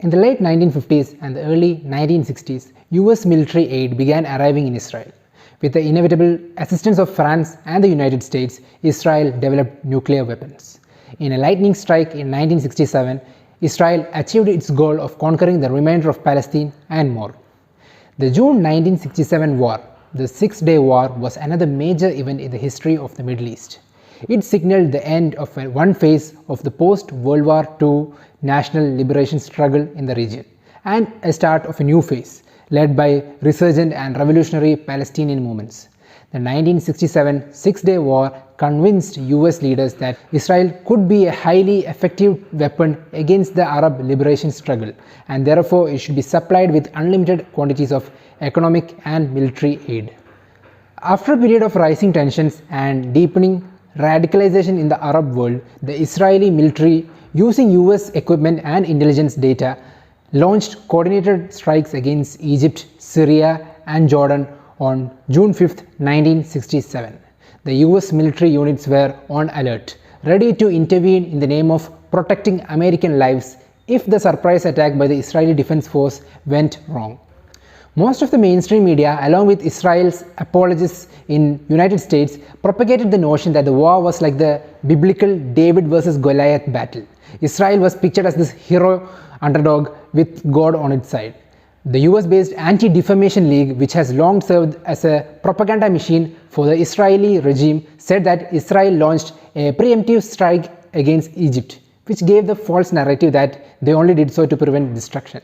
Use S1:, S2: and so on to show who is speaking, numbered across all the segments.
S1: In the late 1950s and the early 1960s, US military aid began arriving in Israel. With the inevitable assistance of France and the United States, Israel developed nuclear weapons. In a lightning strike in 1967, Israel achieved its goal of conquering the remainder of Palestine and more. The June 1967 war, the Six-Day War, was another major event in the history of the Middle East. It signaled the end of one phase of the post-World War II national liberation struggle in the region, and a start of a new phase, led by resurgent and revolutionary Palestinian movements. The 1967 Six-Day War convinced US leaders that Israel could be a highly effective weapon against the Arab liberation struggle, and therefore it should be supplied with unlimited quantities of economic and military aid. After a period of rising tensions and deepening radicalization in the Arab world, the Israeli military, using US equipment and intelligence data, launched coordinated strikes against Egypt, Syria, and Jordan on June 5, 1967. The US military units were on alert, ready to intervene in the name of protecting American lives if the surprise attack by the Israeli Defense Force went wrong. Most of the mainstream media, along with Israel's apologists in United States, propagated the notion that the war was like the biblical David versus Goliath battle. Israel was pictured as this hero underdog with God on its side. The US-based Anti-Defamation League, which has long served as a propaganda machine for the Israeli regime, said that Israel launched a preemptive strike against Egypt, which gave the false narrative that they only did so to prevent destruction.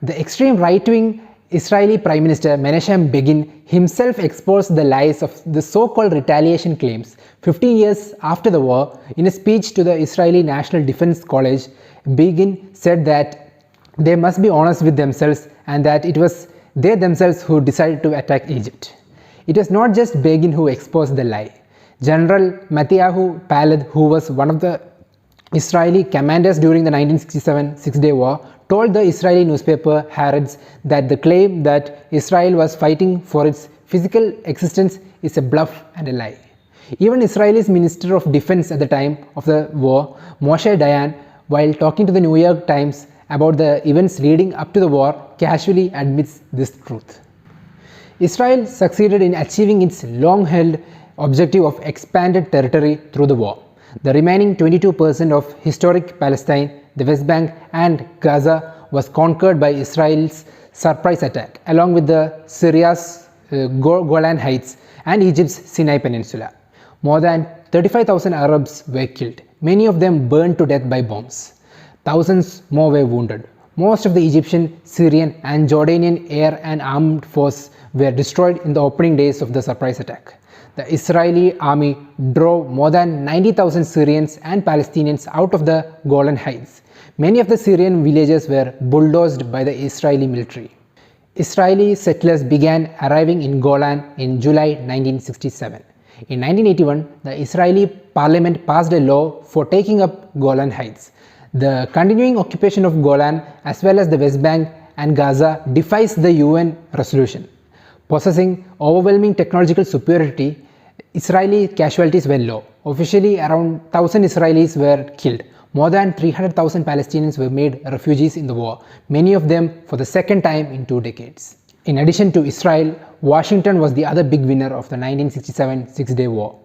S1: The extreme right-wing Israeli Prime Minister Menachem Begin himself exposed the lies of the so-called retaliation claims 15 years after the war. In a speech to the Israeli National Defense College, Begin said that they must be honest with themselves and that it was they themselves who decided to attack Egypt. It was not just Begin who exposed the lie. General Mattiyahu Palad, who was one of the Israeli commanders during the 1967 Six-Day War, told the Israeli newspaper Haaretz that the claim that Israel was fighting for its physical existence is a bluff and a lie. Even Israel's Minister of Defense at the time of the war, Moshe Dayan, while talking to the New York Times about the events leading up to the war, casually admits this truth. Israel succeeded in achieving its long-held objective of expanded territory through the war. The remaining 22% of historic Palestine, the West Bank and Gaza, was conquered by Israel's surprise attack, along with the Syria's Golan Heights and Egypt's Sinai Peninsula. More than 35,000 Arabs were killed, many of them burned to death by bombs. Thousands more were wounded. Most of the Egyptian, Syrian and Jordanian air and armed force were destroyed in the opening days of the surprise attack. The Israeli army drove more than 90,000 Syrians and Palestinians out of the Golan Heights. Many of the Syrian villages were bulldozed by the Israeli military. Israeli settlers began arriving in Golan in July 1967. In 1981, the Israeli parliament passed a law for taking up Golan Heights. The continuing occupation of Golan as well as the West Bank and Gaza defies the UN resolution. Possessing overwhelming technological superiority, Israeli casualties were low. Officially, around 1,000 Israelis were killed. More than 300,000 Palestinians were made refugees in the war, many of them for the second time in 2 decades. In addition to Israel, Washington was the other big winner of the 1967 Six-Day War.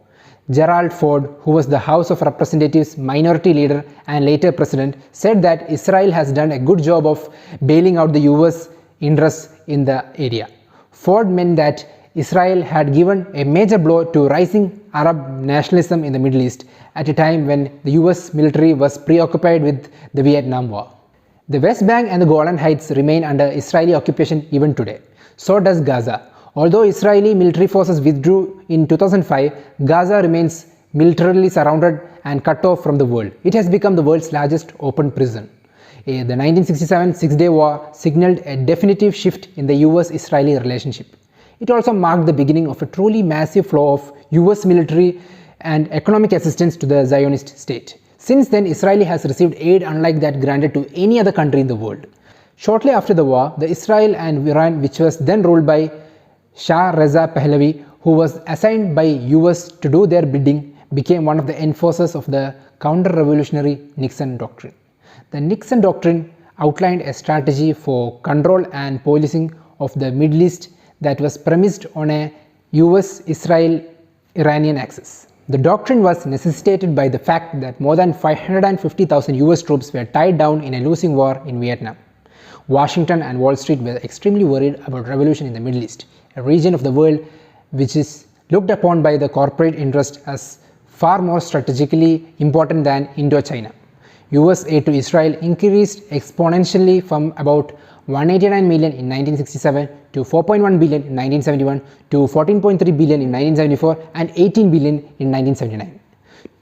S1: Gerald Ford, who was the House of Representatives minority leader and later president, said that Israel has done a good job of bailing out the US interests in the area. Ford meant that Israel had given a major blow to rising Arab nationalism in the Middle East at a time when the US military was preoccupied with the Vietnam War. The West Bank and the Golan Heights remain under Israeli occupation even today. So does Gaza. Although Israeli military forces withdrew in 2005, Gaza remains militarily surrounded and cut off from the world. It has become the world's largest open prison. The 1967 Six-Day War signaled a definitive shift in the US-Israeli relationship. It also marked the beginning of a truly massive flow of US military and economic assistance to the Zionist state. Since then, Israel has received aid unlike that granted to any other country in the world. Shortly after the war, the Israel and Iran, which was then ruled by Shah Reza Pahlavi, who was assigned by US to do their bidding, became one of the enforcers of the counter-revolutionary Nixon Doctrine. The Nixon Doctrine outlined a strategy for control and policing of the Middle East that was premised on a US-Israel-Iranian axis. The doctrine was necessitated by the fact that more than 550,000 US troops were tied down in a losing war in Vietnam. Washington and Wall Street were extremely worried about revolution in the Middle East, a region of the world which is looked upon by the corporate interest as far more strategically important than Indochina. US aid to Israel increased exponentially from about 189 million in 1967 to 4.1 billion in 1971 to 14.3 billion in 1974 and 18 billion in 1979.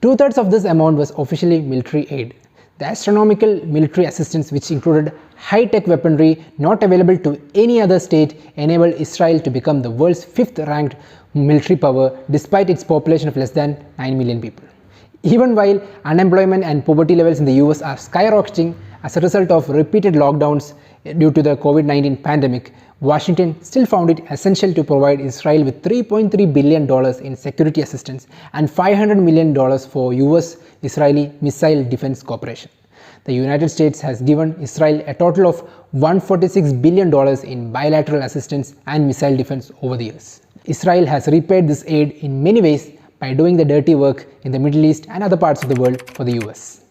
S1: Two-thirds of this amount was officially military aid. The astronomical military assistance, which included high-tech weaponry not available to any other state, enabled Israel to become the world's fifth-ranked military power despite its population of less than 9 million people. Even while unemployment and poverty levels in the US are skyrocketing as a result of repeated lockdowns due to the COVID-19 pandemic, Washington still found it essential to provide Israel with $3.3 billion in security assistance and $500 million for US-Israeli missile defense cooperation. The United States has given Israel a total of $146 billion in bilateral assistance and missile defense over the years. Israel has repaid this aid in many ways by doing the dirty work in the Middle East and other parts of the world for the US.